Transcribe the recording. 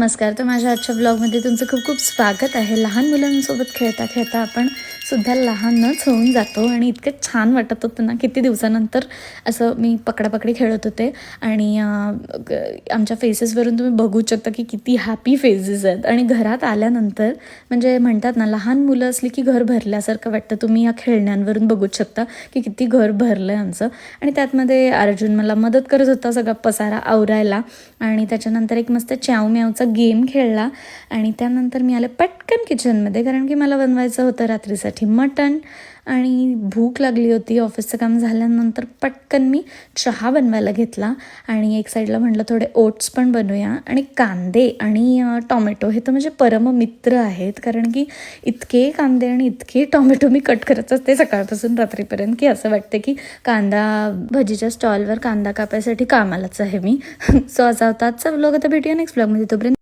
नमस्कार. तर माझ्या आजच्या ब्लॉगमध्ये तुमचं खूप खूप स्वागत आहे. लहान मुलांसोबत खेळता खेळता आपण सुद्धा लहानच होऊन जातो आणि इतकं छान वाटत होतं ना. किती दिवसानंतर असं मी पकडापकडी खेळत होते आणि आमच्या फेसेसवरून तुम्ही बघू शकता की किती हॅपी फेसेस आहेत. आणि घरात आल्यानंतर म्हणजे म्हणतात ना, लहान मुलं असली की घर भरल्यासारखं वाटतं. तुम्ही या खेळण्यांवरून बघूच शकता की किती घर भरलं आहे आमचं. आणि त्यातमध्ये अर्जुन मला मदत करत होता सगळा पसारा आवरायला. आणि त्याच्यानंतर एक मस्त च्याऊ म्याऊचा गेम खेळला आणि त्यानंतर मी आले पटकन किचनमध्ये, कारण की मला बनवायचं होतं रात्रीसाठी मटण आणि भूक लागली होती. ऑफिसचं काम झाल्यानंतर पटकन मी चहा बनवायला घेतला आणि एक साईडला म्हटलं थोडे ओट्स पण बनवूया. आणि कांदे आणि टॉमॅटो हे तर म्हणजे परममित्र आहेत, कारण की इतके कांदे आणि इतके टॉमॅटो मी कट करत असते सकाळपासून रात्रीपर्यंत की असं वाटते की कांदा भजीच्या स्टॉलवर कांदा कापायसाठी कामालाच आहे मी. सो असा होता आजचा व्लॉग. आता भेटूया नेक्स्ट व्लॉगमध्ये. तोपर्यंत